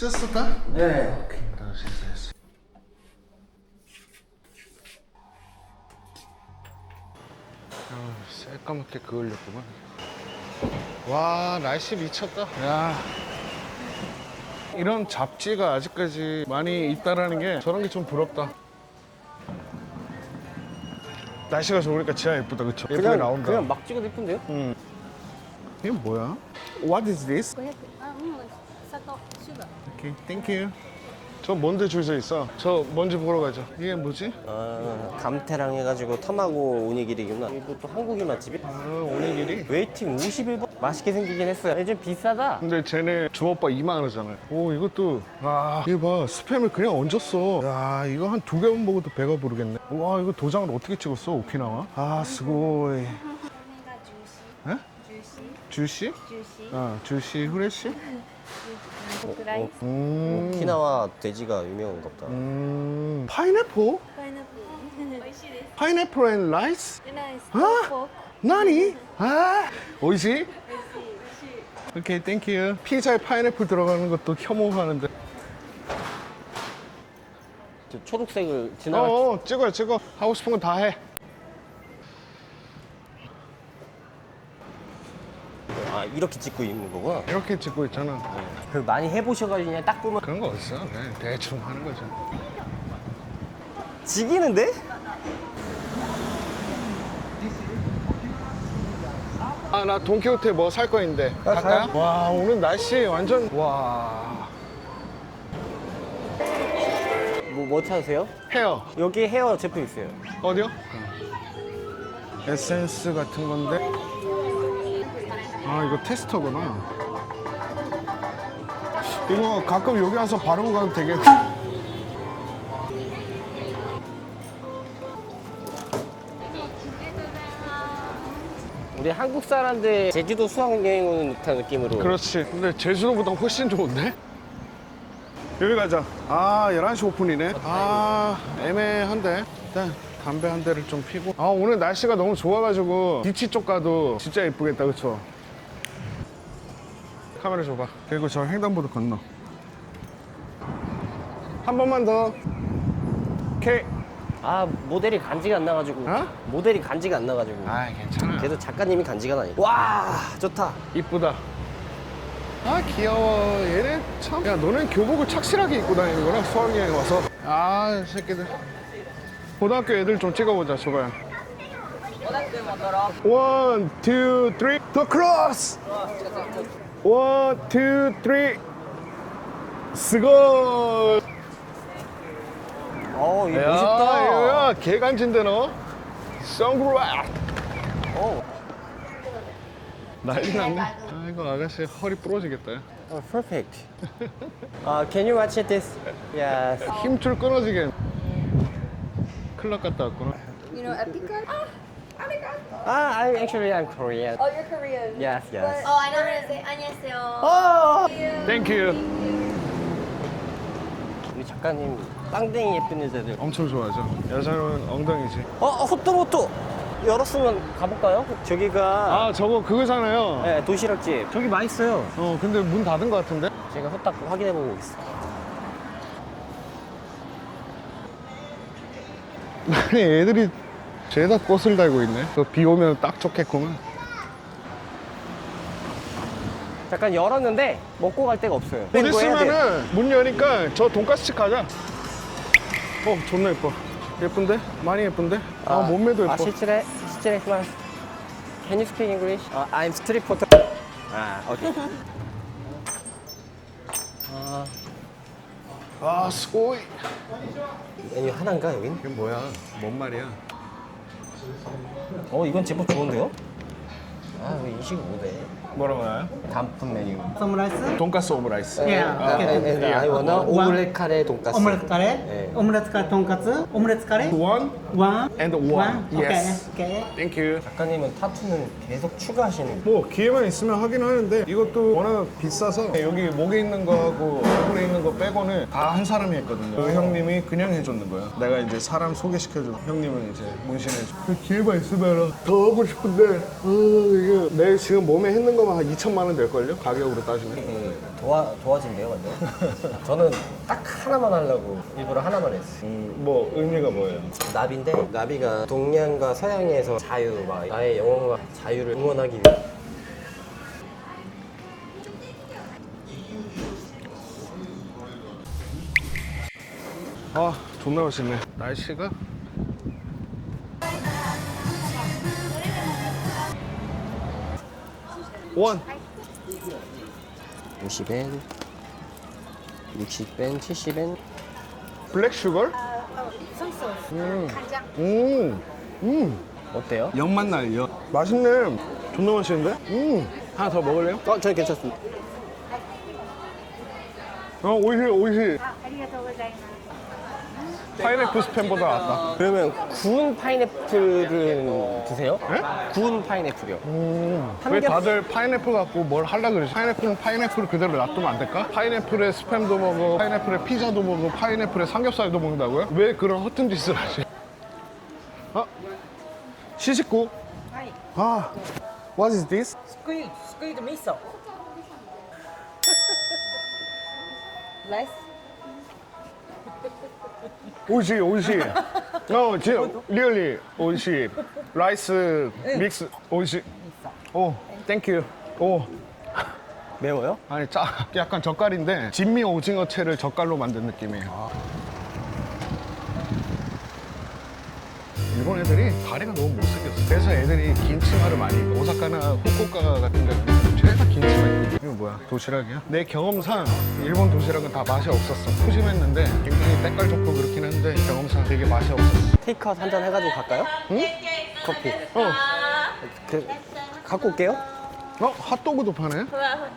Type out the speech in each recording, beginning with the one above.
찢었었다? 네. 오케이, 됐어. 새까맣게 그을렸구만. 와, 날씨 미쳤다. 야, 이런 잡지가 아직까지 많이 있다라는 게 저런 게 좀 부럽다. 날씨가 좋으니까 진짜 예쁘다, 그쵸? 예쁘게 나온다. 그냥 막 찍어도 예쁜데요? 이게 뭐야? What is this? 500砂糖シュガー 오케이, 땡큐. 저 뭔데 줄 서 있어? 저 뭔지 보러 가자. 이게 뭐지? 아, 감태랑 해가지고 탐하고 오니기리구나. 이거 또 한국인 맛집이? 아, 오니기리? 웨이팅 51분? 맛있게 생기긴 했어요. 요즘 비싸다. 근데 쟤네 주먹밥 2만 원이잖아요. 오, 이것도 이거 봐, 스팸을 그냥 얹었어. 야, 이거 한 2개만 먹어도 배가 부르겠네. 와, 이거 도장을 어떻게 찍었어, 오키나와? 아, 스고이. これがジューシー 에? ジューシー 주시? ジューシー 주시 후레쉬? フライ 오키나와 돼지가 유명한가 보다. 파인애플? パイナップル美味しいです 파인애플 앤 라이스? でないです 아 ポーク 나니? 아, 오이시? 오케이, 땡큐. 피자에 파인애플 들어가는 것도 혐오하는데. 저 초록색을 지나갈 찍어. 하고 싶은 건 다 해. 아, 이렇게 찍고 있는 거구나. 이렇게 찍고 있잖아. 그 많이 해보셔가지고 그냥 딱 보면 그런 거 없어. 그냥 대충 하는 거죠. 지기는데? 아, 나 돈키호테 뭐 살 거 있는데. 갈까요? 가요? 와, 오늘 날씨 완전. 와. 뭐 찾으세요? 헤어. 여기 헤어 제품 있어요. 어디요? 에센스 같은 건데. 아, 이거 테스터구나. 이거 가끔 여기 와서 바르고 가도 되게. 우리 한국 사람들 제주도 수학여행 오는 듯한 느낌으로. 그렇지. 근데 제주도보다 훨씬 좋은데? 여기 가자. 아, 11시 오픈이네. 아, 애매한데. 일단 담배 한 대를 좀 피고. 아, 오늘 날씨가 너무 좋아가지고 비치 쪽 가도 진짜 예쁘겠다, 그쵸? 카메라 줘봐. 그리고 저 횡단보도 건너. 한 번만 더. 오케이. 아, 모델이 간지가 안 나가지고. 어? 모델이 간지가 안 나가지고. 아, 괜찮아. 그래도 작가님이 간지가 나니까. 와, 좋다. 이쁘다. 아, 귀여워. 얘네 참. 야, 너는 교복을 착실하게 입고 다니는구나, 수학여행 와서. 아, 새끼들. 고등학교 애들 좀 찍어보자, 저거야. 원, 투, 쓰리, 더 크로스! 원, 투, 쓰리, 스골! 이거 멋있다. 이거야, 개간지인데, 너? 선글라스! 난리 났네. 아이고, 아가씨 허리 부러지겠다. perfect. Can you watch this? Yes. 힘줄 끊어지게. 클럽 갔다 왔구나. You know epica? I'm Korean. Oh, you're Korean. Yes, yes. Oh, I know how to say 안녕하세요. 어! 땡큐. 우리 작가님 빵댕이 예쁜 여자들. 엄청 좋아하죠. 여자는 엉덩이지. 호떡호떡! 열었으면 가볼까요? 저기가 아, 저거 그거잖아요. 네, 도시락집. 저기 맛있어요. 근데 문 닫은 것 같은데? 제가 후딱 확인해보고 오겠습니다. 아니, 애들이 죄다 꽃을 달고 있네. 비 오면 딱 좋겠구만. 잠깐 열었는데 먹고 갈 데가 없어요. 곧 이거 해야 돼. 있으면은 문 여니까 저 돈가스집 가자. 존나 예뻐. 예쁜데? 많이 예쁜데? 몸매도 예뻐. 실례 스마일. Can you speak English? I'm street photo. 오케이. 스고이. 메뉴 하나인가 여긴? 이게 뭐야? 뭔 말이야? 이건 제법 좋은데요? 왜 인식을 못해? 뭐라고 해요? 단품 메뉴. 돈가스 오므라이스. Yeah. And I wanna 오믈렛 카레 돈가스. Omelette curry, 네. omelette curry tonkatsu, omelette curry, One one and one. Yes. Okay. Thank you. 작가님은 타투는 계속 추가하시는. 뭐 기회만 있으면 하긴 하는데 이것도 워낙 비싸서 여기 목에 있는 거하고 얼굴에 있는 거 빼고는 다 한 사람이 했거든요. 그 형님이 그냥 해줬는 거야. 내가 이제 사람 소개시켜줘. 형님은 이제 문신해줘. 그 기회만 있으면 더 하고 싶은데 이게 내 지금 몸에 했는 정도면 한 2천만 원 될걸요? 가격으로 따지면. 도와진대요, 완전. 저는 딱 하나만 하려고 일부러 하나만 했어요. 뭐 의미가 뭐예요? 나비인데 나비가 동양과 서양에서 자유, 막 나의 영혼과 자유를 응원하기 위해. 아, 존나 맛있네. 날씨가 원. 50엔, 60엔, 70엔. 블랙 슈거? 어때요? 연맛 나요. 맛있네. 존나 맛있는데? 하나 더 먹을래요? 저는 괜찮습니다. 오이시, 오이시. 파인애플 스팸보다 낫다. 그러면 구운 파인애플은 드세요? 네? 구운 파인애플이요. 왜 다들 파인애플 갖고 뭘 하려고 그러지? 파인애플은 파인애플 그대로 놔두면 안 될까? 파인애플에 스팸도 먹어, 파인애플에 피자도 먹어, 파인애플에 삼겹살도 먹는다고요? 왜 그런 허튼 짓을 하지? 시식구? 아, what is this? Squid miso. Nice. 오이시, 오이시. really 오이시. 라이스 믹스 오이시. 오, 땡큐. 오. 매워요? 아니, 약간 젓갈인데 진미 오징어채를 젓갈로 만든 느낌이에요. 일본 애들이 다리가 너무 못생겼어. 그래서 애들이 긴 치마를 많이 입어. 오사카나 후쿠오카 같은 데는 죄다 긴 치마 입고. 이거 뭐야? 도시락이야? 내 경험상 일본 도시락은 다 맛이 없었어. 푸짐했는데 굉장히 때깔 좋고 그렇긴 한데 경험상 되게 맛이 없었어. 테이크아웃 한 잔 해가지고 갈까요? 응? 커피. 갖고 올게요. 핫도그도 파네? ふわ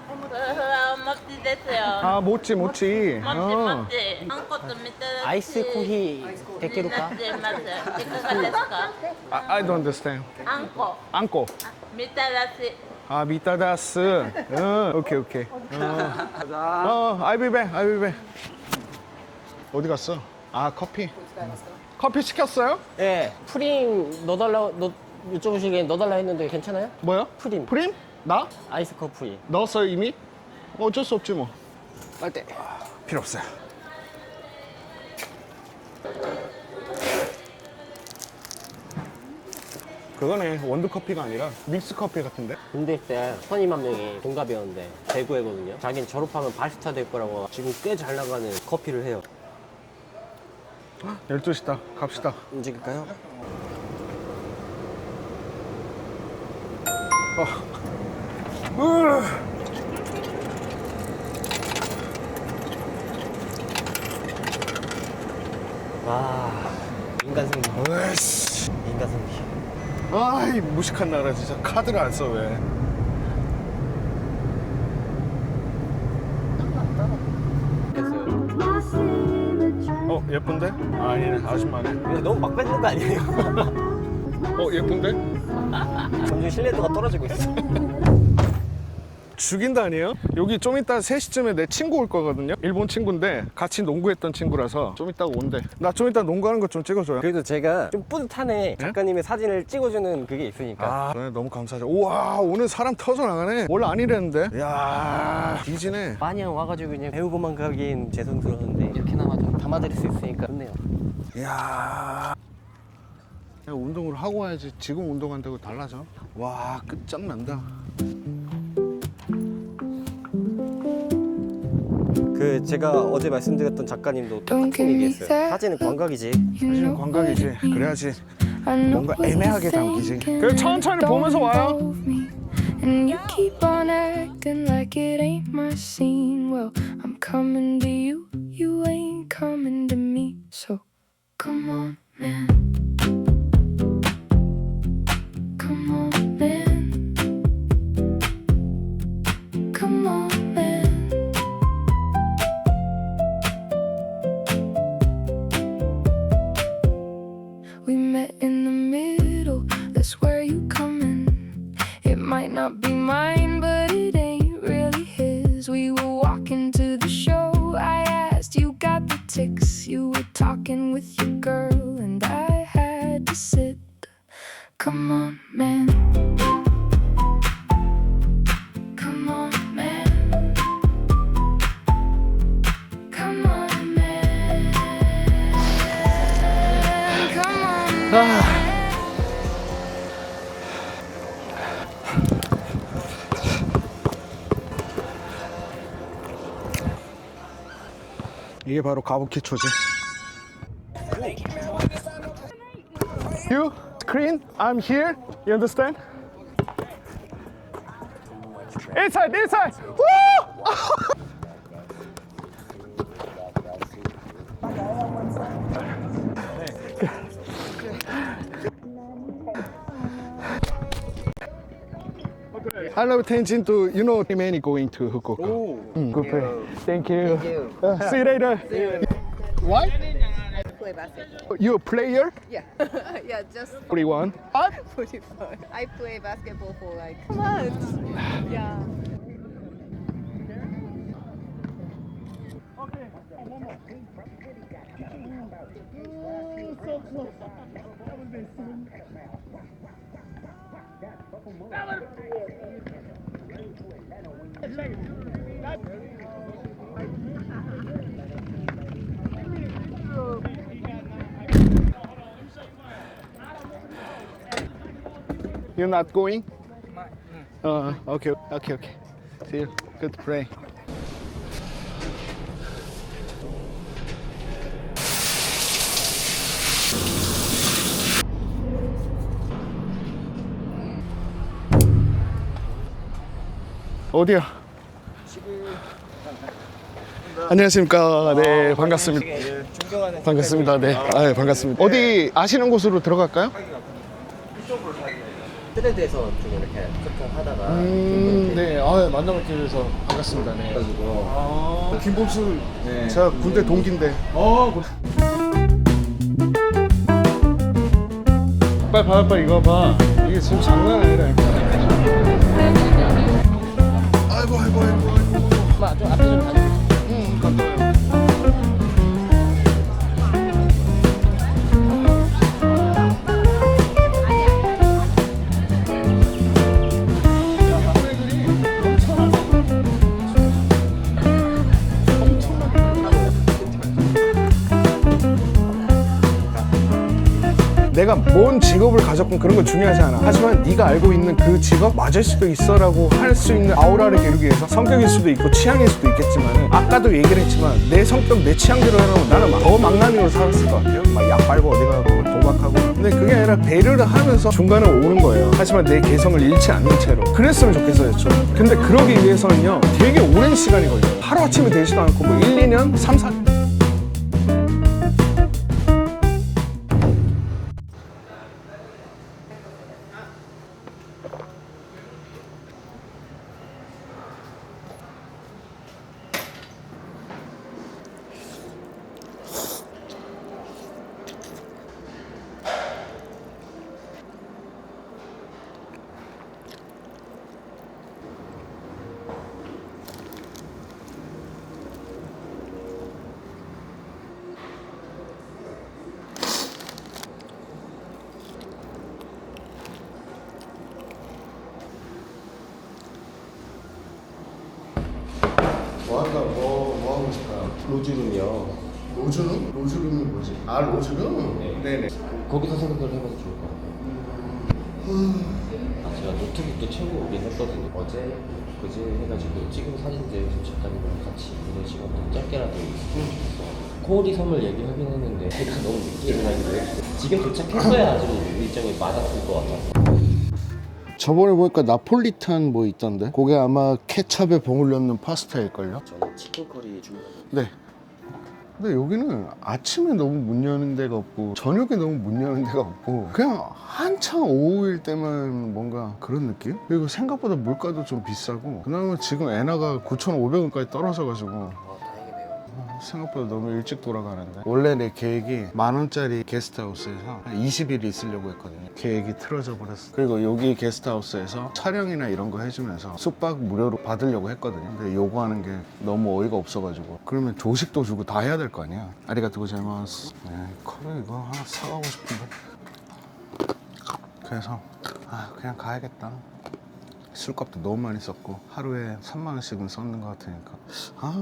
お餅ですよ。 아, 모찌, 모찌. もちもち、あんことみたらし 아이스 코히 に 데케루까? なっています。いかがですか？ I don't understand. あんこ、 안고. みたらし。 아, 미타다스. 오케이, 오케이. I'll be back, I'll be back. 어디 갔어? 아, 커피. 커피 시켰어요? 예. 프림 여쭤보시기엔 넣어달라 했는데 괜찮아요? 뭐요? 프림. 프림? 나? 아이스 커피. 넣었어요, 이미? 어쩔 수 없지, 뭐. 빨대. 필요 없어요. 그거네, 원두커피가 아니라 믹스커피 같은데? 군대 때 선임 한 명이 동갑이었는데 대구애거든요. 자기는 졸업하면 바리스타 될 거라고 지금 꽤 잘 나가는 커피를 해요. 12시다. 갑시다. 움직일까요? 와, 인간 승리. 으이씨. 인간 승리. 아이, 무식한 나라 진짜. 카드를 안 써, 왜. 됐어요. 예쁜데? 아니네, 아줌마네. 이거 너무 막 뺏는 거 아니에요? 예쁜데? 점점 신뢰도가 떨어지고 있어. 죽인다 아니에요? 여기 좀 이따 3시쯤에 내 친구 올 거거든요? 일본 친구인데 같이 농구했던 친구라서 좀 이따가 온대. 나 좀 이따 농구하는 거 좀 찍어줘요. 그래도 제가 좀 뿌듯하네. 작가님의 사진을 찍어주는 그게 있으니까. 네, 너무 감사하죠. 우와, 오늘 사람 터져 나가네. 원래 안 이랬는데. 이야, 뒤지네. 마냥 와가지고 그냥 배우고만 가기엔 죄송스러운데 이렇게나마 좀 담아드릴 수 있으니까 좋네요. 이야. 그냥 운동을 하고 와야지. 지금 운동한다고 달라져. 와, 끝장난다. 그 제가 어제 말씀드렸던 작가님도 똑같은 얘기했어요. 사진은 광각이지. 사실은 관광이지. 그래야지 뭔가 애매하게 담기지. 그래, 천천히 보면서 와요. And you keep on acting like it ain't my scene. Well, I'm coming to you, you ain't coming to me. So come on, man. Come on, man. Come on, man. We met in the middle, that's where you come in. It might not be mine, but it ain't really his. We were walking to the show, I asked, you got the tics. You were talking with your girl, and I had to sit. Come on, man. 이게 바로 가부키초지. You screen, I'm here. You understand? Inside, inside. Woo! I love Tenjin to, you know, many going to Fukuoka. Oh, good play. Thank you. See you later. Why? Play basketball. You a player? Yeah. Yeah, just 41. 44. I play basketball for like months. Yeah. You're not going? Okay. See you. Good play. 어디야? 안녕하십니까. 네, 반갑습니다. 반갑습니다. 네, 반갑습니다. 어디 아시는 곳으로 들어갈까요? 트레드에서 좀 이렇게 소통하다가 네, 만나뵙게 돼서 반갑습니다. 네. 김범수, 제가 군대 동기인데. 빨리 이거 봐. 이게 지금 장난 아니라니까. 아이고. 좀 앞에 좀 가주세요. 감사해요. 내가 뭔 직업을 가졌건 그런 건 중요하지 않아. 하지만 네가 알고 있는 그 직업 맞을 수도 있어라고 할 수 있는 아우라를 기르기 위해서 성격일 수도 있고 취향일 수도 있겠지만 아까도 얘기를 했지만 내 성격, 내 취향대로 하면 나는 더 망나니로 살았을 것 같아요. 막 약 빨고 어디 가고 도박하고. 근데 그게 아니라 배려를 하면서 중간에 오는 거예요. 하지만 내 개성을 잃지 않는 채로. 그랬으면 좋겠어요, 좀. 근데 그러기 위해서는요 되게 오랜 시간이 걸려요. 하루아침에 되지도 않고 뭐 1, 2년, 3, 4년. 뭐 하고 싶어요? 로즈룸이요. 로즈룸? 로즈룸이 뭐지? 아, 로즈룸? 네네. 거기서 생각을 해봐도 좋을 것 같아요. 제가 노트북도 채우고 오긴 했거든요. 어제 그제 해가지고 찍은 사진들 작가님이랑 같이 이런 시간도 짧게라도 있으면 좋겠어. 코오리 섬을 얘기하긴 했는데 제가 너무 늦게 일어나기로 했어요. 지금 도착했어야 좀 일정이 맞았을 것 같아서. 저번에 보니까 나폴리탄 뭐 있던데? 그게 아마 케찹에 버무려 넣는 파스타일걸요? 저는 치킨 커리 주문했는데 네. 근데 여기는 아침에 너무 문 여는 데가 없고 저녁에 너무 문 여는 데가 없고 그냥 한창 오후일 때만 뭔가 그런 느낌? 그리고 생각보다 물가도 좀 비싸고 그나마 지금 엔화가 9,500원까지 떨어져가지고 생각보다 너무 일찍 돌아가는데 원래 내 계획이 10,000원짜리 게스트하우스에서 한 20일 있으려고 했거든요. 계획이 틀어져 버렸어. 그리고 여기 게스트하우스에서 촬영이나 이런 거 해주면서 숙박 무료로 받으려고 했거든요. 근데 요구하는 게 너무 어이가 없어가지고 그러면 조식도 주고 다 해야 될 거 아니야. 아리가토 고자이마스. 커피 이거 하나 사가고 싶은데 그래서 그냥 가야겠다. 술값도 너무 많이 썼고 하루에 3만 원씩은 썼는 것 같으니까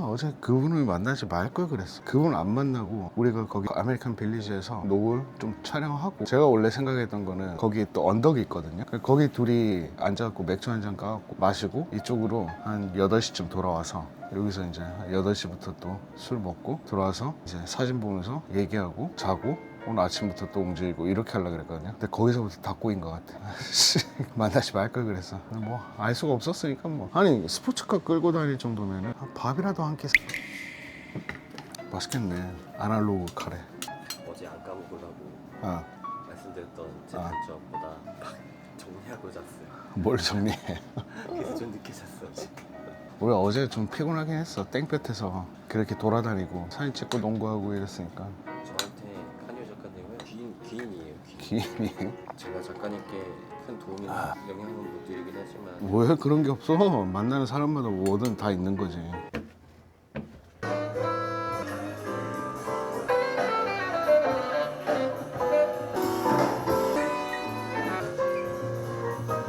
어제 그분을 만나지 말 걸 그랬어. 그분 안 만나고 우리가 거기 아메리칸 빌리지에서 노을 좀 촬영하고, 제가 원래 생각했던 거는 거기 또 언덕이 있거든요. 거기 둘이 앉아갖고 맥주 한 잔 까갖고 마시고 이쪽으로 한 8시쯤 돌아와서 여기서 이제 8시부터 또 술 먹고 들어와서 이제 사진 보면서 얘기하고 자고 오늘 아침부터 또 움직이고 이렇게 하려고 그랬거든요. 근데 거기서부터 다 꼬인 것 같아. 만나지 말 걸 그랬어. 뭐 알 수가 없었으니까 뭐. 아니 스포츠카 끌고 다닐 정도면은 밥이라도 한 끼. 맛있겠네. 아날로그 카레. 어제 안 까먹으라고 아, 말씀드렸던 제 단점보다 막 정리하고 잤어요. 뭘 정리해. 그래서 좀 늦게 잤어 어제. 우리 어제 좀 피곤하긴 했어. 땡볕에서 그렇게 돌아다니고 사진 찍고 농구하고 이랬으니까. 저한테 카니오 작가님은 귀인이에요. 귀인. 기인이. 제가 작가님께 큰 도움이나 영향은 못 드리긴 하지만 왜 그런 게 없어? 만나는 사람마다 뭐든 다 있는 거지.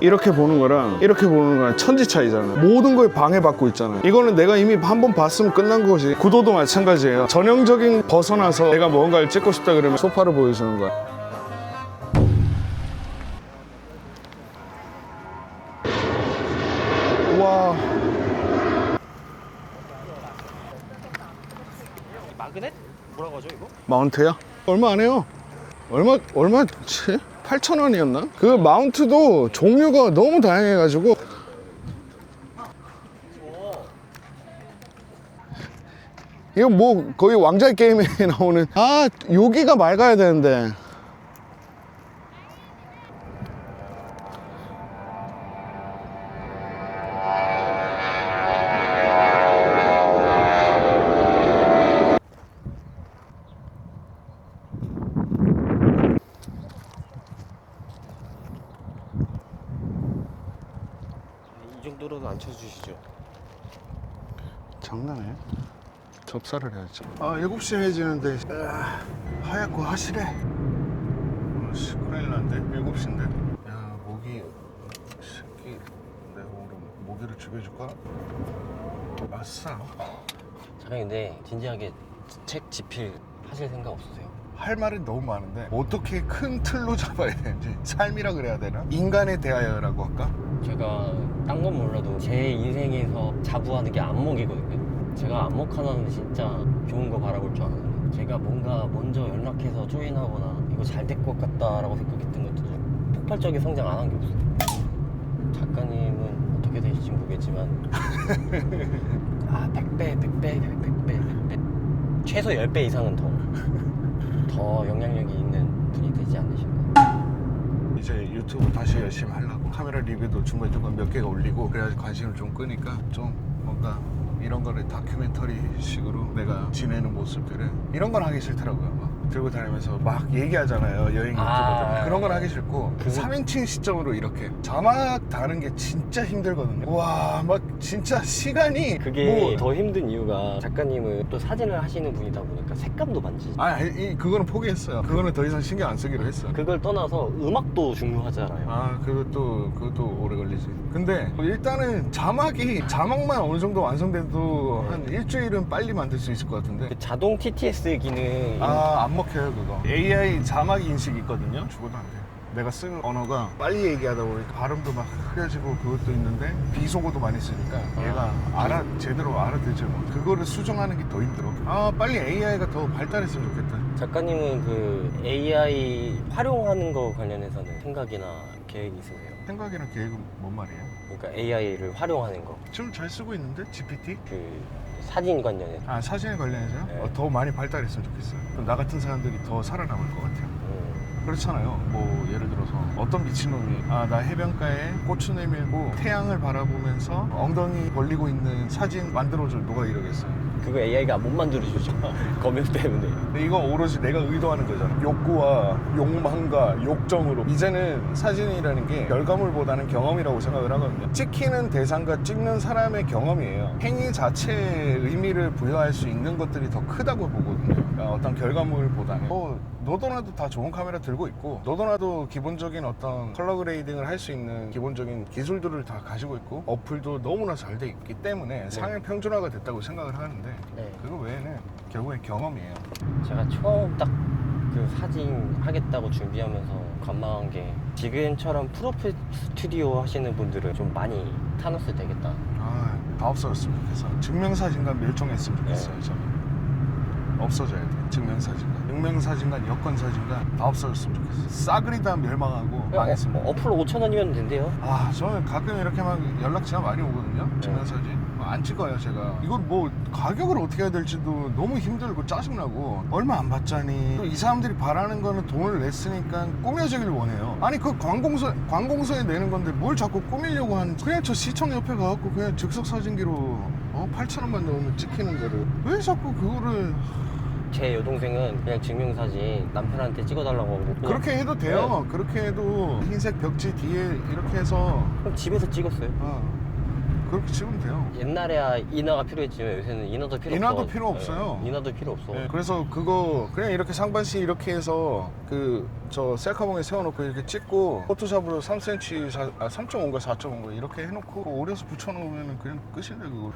이렇게 보는 거랑 이렇게 보는 거랑 천지 차이잖아. 모든 걸 방해받고 있잖아. 이거는 내가 이미 한 번 봤으면 끝난 거지. 구도도 마찬가지예요. 전형적인 벗어나서 내가 뭔가를 찍고 싶다 그러면 소파를 보여주는 거야. 와. 마그넷? 뭐라고 하죠 이거? 마운트야? 얼마 안 해요. 얼마치? 8,000원이었나? 그 마운트도 종류가 너무 다양해가지고. 이거 뭐 거의 왕자의 게임에 나오는, 여기가 맑아야 되는데. 이 정도로는 안 쳐주시죠? 장난해? 접사를 해야지. 7시에 해지는데 하얗고 하시래. 큰일 났네. 7시인데. 야, 모기 새끼, 내가 오늘 모기를 죽여줄까? 아싸. 작가님 근데 진지하게 책 집필 하실 생각 없으세요? 할 말은 너무 많은데 어떻게 큰 틀로 잡아야 되는지, 삶이라 그래야 되나? 인간에 대하여라고 할까? 제가 딴 건 몰라도 제 인생에서 자부하는 게 안목이거든요. 제가 안목 하나는 진짜 좋은 거 바라볼 줄 알아요. 제가 뭔가 먼저 연락해서 조인하거나 이거 잘 될 것 같다라고 생각했던 것들은 폭발적인 성장 안 한 게 없어요. 작가님은 어떻게 되실지 모르겠지만 100배 최소 10배 이상은 더 영향력이 있는 분이 되지 않으실까. 이제 유튜브 다시 열심히 하려고. 카메라 리뷰도 중간중간 몇 개가 올리고 그래야지 관심을 좀 끄니까 좀 뭔가 이런 거를 다큐멘터리 식으로 내가 지내는 모습들을, 이런 건 하기 싫더라고요. 막 들고 다니면서 막 얘기하잖아요, 여행 유튜버들. 그런 건 하기 싫고 3인칭 시점으로 이렇게 자막 다는 게 진짜 힘들거든요. 와, 막 진짜 시간이 그게 더 힘든 이유가 작가님은 또 사진을 하시는 분이다 보니까 색감도 만지지. 그거는 포기했어요. 그거는 더 이상 신경 안 쓰기로 했어요. 그걸 떠나서 음악도 중요하잖아요. 그것도 오래 걸리지. 근데 일단은 자막만 어느 정도 완성돼도 한 일주일은 빨리 만들 수 있을 것 같은데. 그 자동 TTS 기능 안 먹혀요 그거. AI 자막 인식 있거든요. 죽어도 안 돼. 내가 쓰는 언어가 빨리 얘기하다 보니까 발음도 막 흐려지고 그것도 있는데 비속어도 많이 쓰니까 얘가 제대로 알아듣지 못. 그거를 수정하는 게 더 힘들어. 빨리 AI가 더 발달했으면 좋겠다. 작가님은 그 AI 활용하는 거 관련해서는 생각이나 계획이 있으세요? 생각이랑 계획은 뭔 말이에요? 그러니까 AI를 활용하는 거. 지금 잘 쓰고 있는데 GPT? 그 사진 관련해서. 사진에 관련해서요? 네. 더 많이 발달했으면 좋겠어요. 그럼 나 같은 사람들이 더 살아남을 것 같아요. 그렇잖아요. 뭐 예를 들어서 어떤 미친놈이 나 해변가에 고추 내밀고 태양을 바라보면서 엉덩이 벌리고 있는 사진 만들어줘. 누가 이러겠어요? 그거 AI가 못 만들어주죠. 검역 때문에. 근데 이건 오로지 내가 의도하는 거잖아. 욕구와 욕망과 욕정으로. 이제는 사진이라는 게 결과물보다는 경험이라고 생각을 하거든요. 찍히는 대상과 찍는 사람의 경험이에요. 행위 자체에 의미를 부여할 수 있는 것들이 더 크다고 보거든요. 어떤 결과물보다는 너도나도 다 좋은 카메라 들고 있고 너도나도 기본적인 어떤 컬러 그레이딩을 할 수 있는 기본적인 기술들을 다 가지고 있고 어플도 너무나 잘 돼 있기 때문에 상향 평준화가 됐다고 생각을 하는데 네. 그거 외에는 결국엔 경험이에요. 제가 처음 딱 그 사진 하겠다고 준비하면서 관망한 게 지금처럼 프로필 스튜디오 하시는 분들은 좀 많이 타노스 되겠다. 다 없어졌으면 좋겠어. 증명사진관 멸종했으면 좋겠어요. 저는 없어져야 돼. 증명사진관, 여권사진관 다 없어졌으면 좋겠어. 싸그리 다 멸망하고 망했으면. 어플 5,000원이면 된대요. 저는 가끔 이렇게 막 연락처가 많이 오거든요. 증명사진 안 찍어요 제가. 이거 뭐 가격을 어떻게 해야 될지도 너무 힘들고 짜증나고 얼마 안 받자니 또 이 사람들이 바라는 거는 돈을 냈으니까 꾸며지길 원해요. 아니 그 관공서에 내는 건데 뭘 자꾸 꾸미려고 하는. 그냥 저 시청 옆에 가갖고 그냥 즉석사진기로 8,000원만 넣으면 찍히는 거를 왜 자꾸 그거를. 제 여동생은 그냥 증명사진 남편한테 찍어달라고 하고 그냥 그렇게 해도 돼요. 그렇게 해도 흰색 벽지 뒤에 이렇게 해서 그럼 집에서 찍었어요. 그렇게 찍으면 돼요. 옛날에야 인화가 필요했지만 요새는 인화도 필요 없어. 인화도 필요 없어요. 네, 인화도 필요 없어. 그래서 그거 그냥 이렇게 상반신 이렇게 해서 저 셀카봉에 세워놓고 이렇게 찍고 포토샵으로 3cm, 3.5인가 4.5인가 이렇게 해놓고 오려서 붙여놓으면 그냥 끝인데 그거.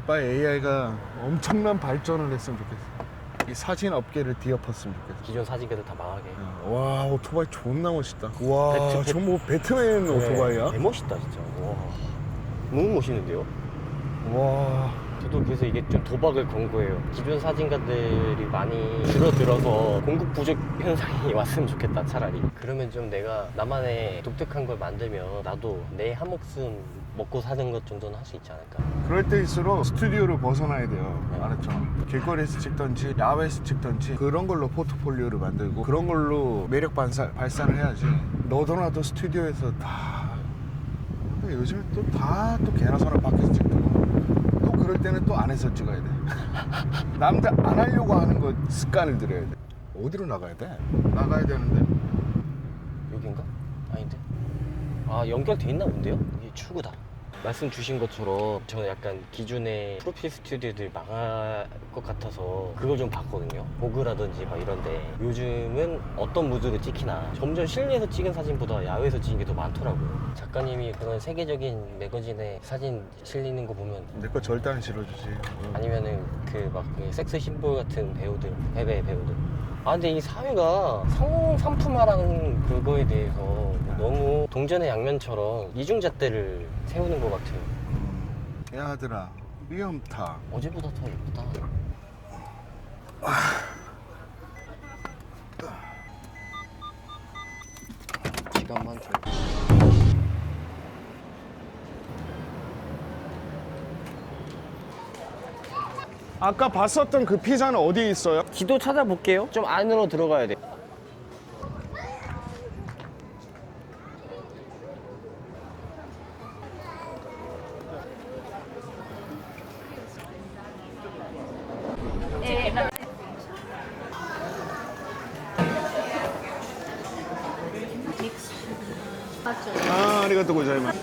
빨리 AI가 엄청난 발전을 했으면 좋겠어. 이 사진 업계를 뒤엎었으면 좋겠어. 기존 사진가들 다 망하게. 와 오토바이 존나 멋있다. 와 배트- 저 뭐 배트맨 오토바이야? 개멋있다 진짜. 와. 너무 멋있는데요? 와. 저도 그래서 이게 좀 도박을 건 거예요. 기존 사진가들이 많이 줄어들어서 공급 부족 현상이 왔으면 좋겠다 차라리. 그러면 좀 내가 나만의 독특한 걸 만들면 나도 내 한 목숨 먹고 사는 것 정도는 할 수 있지 않을까. 그럴 때일수록 스튜디오를 벗어나야 돼요. 네. 알았죠? 길거리에서 찍던지 야외에서 찍던지 그런 걸로 포트폴리오를 만들고 그런 걸로 매력 발산을 해야지. 너도나도 스튜디오에서 다. 근데 요즘에 또 개나 소나 밖에서 찍더라고. 또 그럴 때는 또 안에서 찍어야 돼. 남들 안 하려고 하는 거 습관을 들여야 돼. 어디로 나가야 돼? 나가야 되는데. 여긴가? 아닌데? 연결돼 있나 본데요? 이게 출구다. 말씀 주신 것처럼 저는 약간 기존의 프로필 스튜디오들 망할 것 같아서 그걸 좀 봤거든요. 보그라든지 막 이런데 요즘은 어떤 무드로 찍히나 점점 실내에서 찍은 사진보다 야외에서 찍은 게 더 많더라고요. 작가님이 그런 세계적인 매거진에 사진 실리는 거 보면 내 거 절대 안 실어주지. 아니면은 그 섹스 심볼 같은 배우들, 해외 배우들. 근데 이 사회가 상품화라는 그거에 대해서 너무 동전의 양면처럼 이중잣대를 세우는 것 같아요. 야 아들아 위험타. 어제보다 더 예쁘다. 시간만 줘. 아까 봤었던 그 피자는 어디에 있어요? 지도 찾아볼게요. 좀 안으로 들어가야 돼. 아리가또 고자이마스.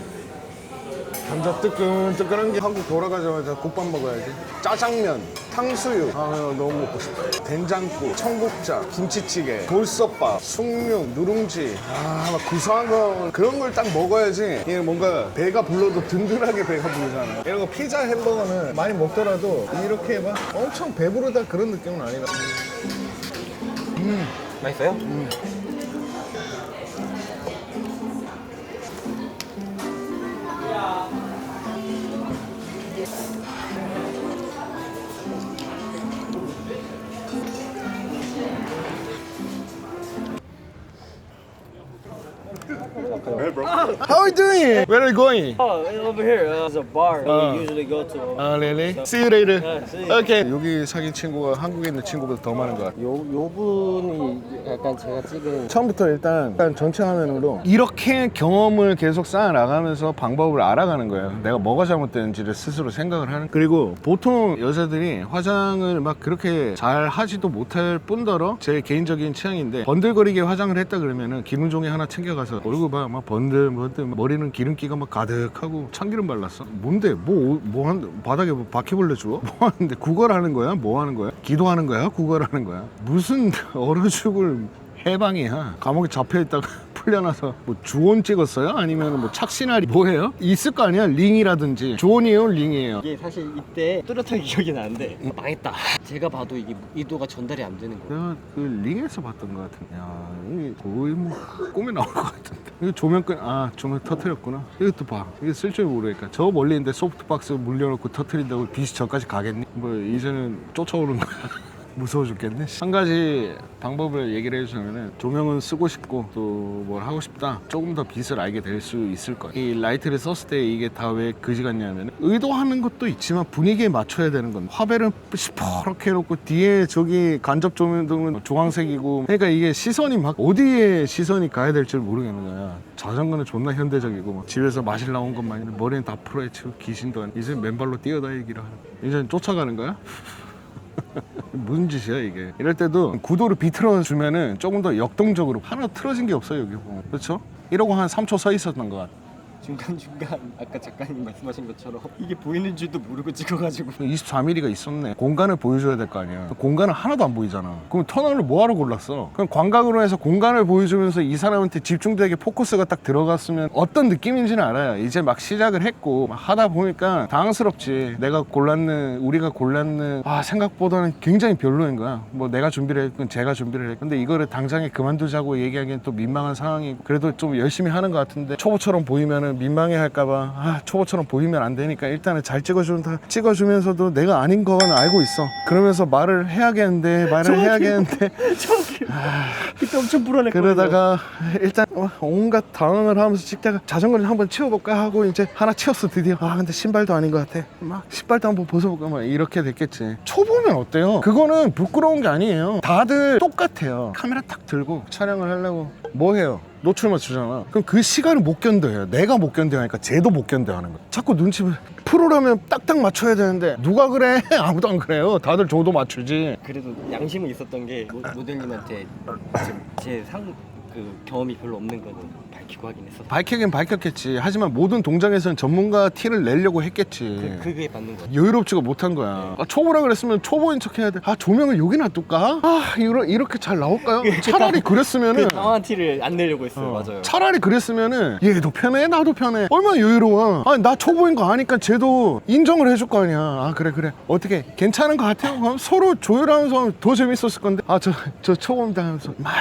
감자 뜨끈뜨끈한 게 한국 돌아가자마자 국밥 먹어야지. 짜장면, 탕수육. 너무 먹고 싶다. 된장국, 청국장, 김치찌개, 돌솥밥, 숭늉, 누룽지. 막 구수한 거 그런 걸 딱 먹어야지. 이게 뭔가 배가 불러도 든든하게 배가 부르잖아. 이런 거 피자, 햄버거는 많이 먹더라도 이렇게 막 엄청 배부르다 그런 느낌은 아니라. 맛있어요? Hey bro. How are you doing? Where are you going? Over here, there's a bar we usually go to. really? See you later. see you. Okay. 여기 사귄 친구가 한국에 있는 친구보다 더 많은 것 같아. 요 분이 약간 제가 찍은 처음부터 일단 전체 화면으로 이렇게 경험을 계속 쌓아나가면서 방법을 알아가는 거예요. 내가 뭐가 잘못되는지를 스스로 생각을 하는. 그리고 보통 여자들이 화장을 막 그렇게 잘 하지도 못할 뿐더러 제 개인적인 취향인데 번들거리게 화장을 했다 그러면은 기분 종이 하나 챙겨가서 얼굴 봐 막 번들 머리는 기름기가 막 가득하고 참기름 발랐어. 뭔데? 바닥에 뭐 바퀴벌레 주워? 뭐 하는데? 구걸하는 거야? 뭐 하는 거야? 기도하는 거야? 구걸하는 거야? 무슨 얼어 죽을 해방이야. 감옥에 잡혀있다가 풀려나서 뭐 주온 찍었어요? 아니면 뭐 착신아리 뭐예요? 있을 거 아니야? 링이라든지. 주온이에요? 링이에요? 이게 사실 이때 뚜렷하게 기억이 나는데 망했다. 제가 봐도 이게 의도가 전달이 안 되는 거예요. 내가 그 링에서 봤던 것 같은데. 야, 이게 거의 뭐 꿈에 나올 것 같은데. 이거 조명 조명 터트렸구나. 이것도 봐. 이게 쓸 줄 모르니까. 저 멀리 있는데 소프트박스 물려놓고 터트린다고 빛이 저까지 가겠니? 뭐 이제는 쫓아오는 거야. 무서워 죽겠네. 한 가지 방법을 얘기를 해주자면은 조명은 쓰고 싶고 또 뭘 하고 싶다. 조금 더 빛을 알게 될 수 있을 거야. 이 라이트를 썼을 때 이게 다 왜 그지 같냐면 의도하는 것도 있지만 분위기에 맞춰야 되는 건 화배를 시퍼렇게 해놓고 뒤에 저기 간접 조명등은 주황색이고 그러니까 이게 시선이 막 어디에 시선이 가야 될지 모르겠는 거야. 자전거는 존나 현대적이고 막 집에서 마실 나온 것만 머리는 다 풀어헤치고 귀신도 아니고 이제 맨발로 뛰어다니기로 하는 이제 쫓아가는 거야? 무슨 짓이야 이게. 이럴 때도 구도를 비틀어 주면은 조금 더 역동적으로 하나 틀어진 게 없어요 여기 보면. 그렇죠? 이러고 한 3초 서 있었던 것 같아. 중간중간 아까 작가님 말씀하신 것처럼 이게 보이는 줄도 모르고 찍어가지고 24mm가 있었네. 공간을 보여줘야 될 거 아니야. 공간은 하나도 안 보이잖아. 그럼 터널을 뭐하러 골랐어? 그럼 광각으로 해서 공간을 보여주면서 이 사람한테 집중되게 포커스가 딱 들어갔으면 어떤 느낌인지는 알아요. 이제 막 시작을 했고 막 하다 보니까 당황스럽지. 우리가 골랐는 생각보다는 굉장히 별로인 거야. 뭐 내가 준비를 했건 제가 준비를 했건 근데 이거를 당장에 그만두자고 얘기하기엔 또 민망한 상황이고 그래도 좀 열심히 하는 것 같은데 초보처럼 보이면은 민망해 할까봐 초보처럼 보이면 안 되니까 일단은 잘 찍어주면서도 내가 아닌 건 알고 있어. 그러면서 말을 해야겠는데 그때 엄청 불안했거든요. 그러다가 일단 온갖 당황을 하면서 찍다가 자전거를 한번 치워볼까 하고 이제 하나 치웠어 드디어. 근데 신발도 아닌 것 같아. 막 신발도 한번 벗어볼까 막 이렇게 됐겠지. 초보면 어때요? 그거는 부끄러운 게 아니에요. 다들 똑같아요. 카메라 딱 들고 촬영을 하려고 뭐 해요? 노출 맞추잖아. 그럼 그 시간을 못 견뎌요. 내가 못 견뎌하니까 쟤도 못 견뎌하는 거야. 자꾸 눈치를 프로라면 딱딱 맞춰야 되는데 누가 그래? 아무도 안 그래요. 다들 저도 맞추지. 그래도 양심은 있었던 게 모델님한테 제 경험이 별로 없는 거는 밝히고 하긴 했었어요. 밝히긴 밝혔겠지. 하지만 모든 동작에서는 전문가 티를 내려고 했겠지. 그게 맞는 거예요. 여유롭지가 못한 거야. 초보라 그랬으면 초보인 척 해야 돼. 조명을 여기 놔둘까? 이렇게 잘 나올까요? 차라리 그랬으면은 당황한 티를 안 내려고 했어요. 맞아요. 차라리 그랬으면은 얘도 편해 나도 편해. 얼마나 여유로워. 나 초보인 거 아니까 쟤도 인정을 해줄 거 아니야. 그래 어떻게 괜찮은 거 같아요? 그럼 서로 조율하면서 더 재밌었을 건데 저 초보입니다 하면서 막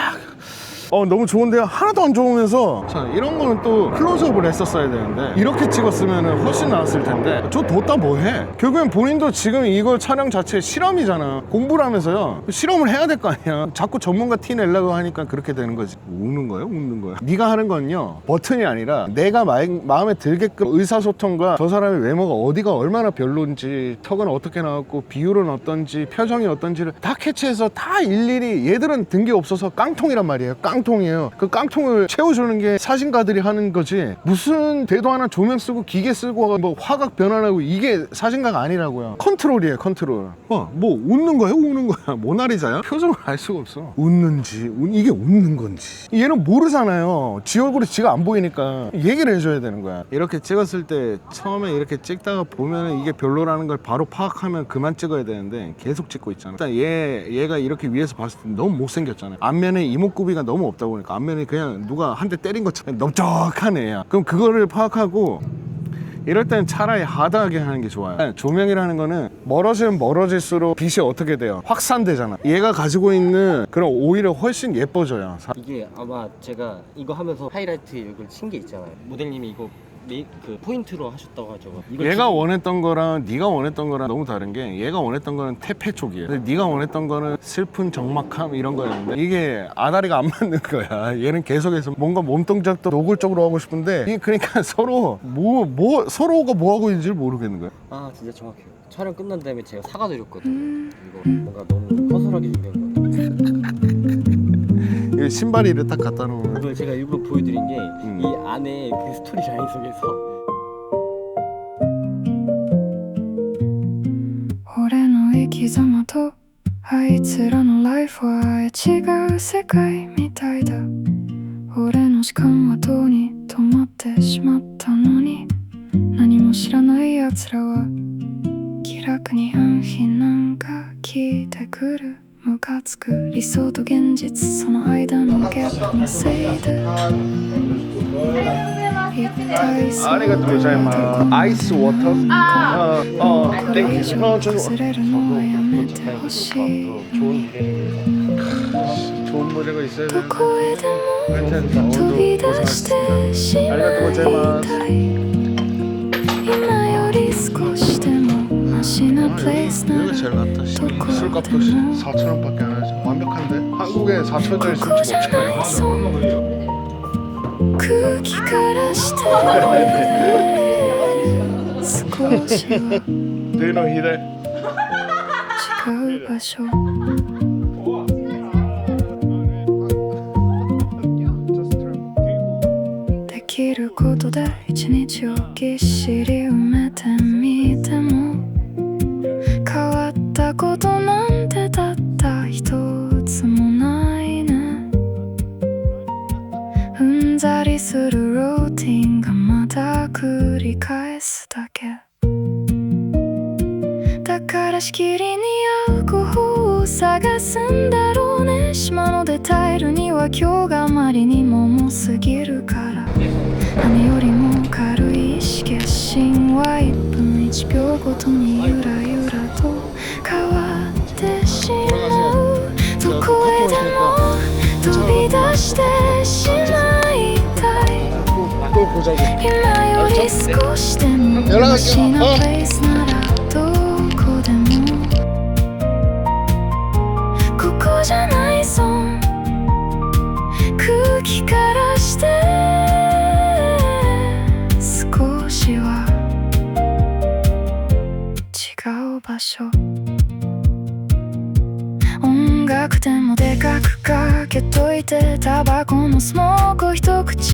너무 좋은데요? 하나도 안 좋으면서 자, 이런 거는 또 클로즈업을 했었어야 되는데 이렇게 찍었으면 훨씬 나았을 텐데 저 뒀다 뭐해? 결국엔 본인도 지금 이걸 촬영 자체 실험이잖아. 공부를 하면서요 실험을 해야 될 거 아니야. 자꾸 전문가 티 내려고 하니까 그렇게 되는 거지. 우는 거야? 웃는 거야? 네가 하는 건요 버튼이 아니라 내가 마음에 들게끔 의사소통과 저 사람의 외모가 어디가 얼마나 별론지 턱은 어떻게 나왔고 비율은 어떤지 표정이 어떤지를 다 캐치해서 다 일일이 얘들은 든 게 없어서 깡통이란 말이에요. 깡통이에요. 그 깡통을 채워주는 게 사진가들이 하는 거지 무슨 대도 하나 조명 쓰고 기계 쓰고 뭐 화각 변환하고 이게 사진가가 아니라고요. 컨트롤이에요 컨트롤. 뭐 웃는 거야 우는 거야 모나리자야? 표정을 알 수가 없어. 웃는지 이게 웃는 건지 얘는 모르잖아요. 지 얼굴이 지가 안 보이니까 얘기를 해줘야 되는 거야. 이렇게 찍었을 때 처음에 이렇게 찍다가 보면은 이게 별로라는 걸 바로 파악하면 그만 찍어야 되는데 계속 찍고 있잖아. 일단 얘가 이렇게 위에서 봤을 때 너무 못생겼잖아요. 앞면에 이목구비가 너무 없다 보니까 앞면이 그냥 누가 한 대 때린 것처럼 넓적한 애야. 그럼 그거를 파악하고 이럴 땐 차라리 하드하게 하는 게 좋아요. 조명이라는 거는 멀어지면 멀어질수록 빛이 어떻게 돼요? 확산되잖아. 얘가 가지고 있는 그런 오히려 훨씬 예뻐져요. 이게 아마 제가 이거 하면서 하이라이트 이걸 친 게 있잖아요. 모델님이 이거 그 포인트로 하셨다고 하죠. 얘가 원했던 거랑 네가 원했던 거랑 너무 다른 게 얘가 원했던 거는 태페 쪽이에요. 근데 네가 원했던 거는 슬픈 적막함 이런 거였는데 이게 아다리가 안 맞는 거야. 얘는 계속해서 뭔가 몸동작도 노골적으로 하고 싶은데 이게 그러니까 서로 서로가 뭐 하고 있는지 모르겠는 거야. 진짜 정확해요. 촬영 끝난 다음에 제가 사과드렸거든요. 이거 뭔가 너무 허술하게 준비한 것 같아요. 신발이를 딱 갖다 놓으면 이걸 제가 일부러 보여드린 게 이 안에 그 스토리 라인 속에서 俺の生き様とあいつらのライフは違う世界みたいだ。俺の時間はとに止まってしまったのに何も知らない奴らは気楽に安心なんか聞いてくるムカつく理想と現実その間のギャップのせいで一体そありがとうございますアイスウォーターこれ以上崩れるのはやめてほしい 좋은 무대가 있어야 ど 돼 こへでも 하여튼 飛び 오늘도 出してしまい 고생하셨습니다 たい今より少しでもマシなプレイスなら 여기가 제일 낫다 술값도 4,000원밖에 안 하지 완벽한데? 한국에 4,000원짜리 술집 없잖아요 空気からして少しは 너희는 히데 違う場所できることで一日をぎっしり埋めてみても変わったことなんてたった一つもないねうんざりするルーティンがまた繰り返すだけだからしきりに合う候補を探すんだろうね島のデタイルには今日があまりにも重すぎるから何よりも軽い意思決心は1分1秒ごとにゆらゆらと変わってしまうどこへでも飛び出してしまいたい 또 보자고 今より少しでもマシなプレイスならどこでもここじゃないぞ空気からして少しは違う場所音楽でもでかくかけといてタバコのスモ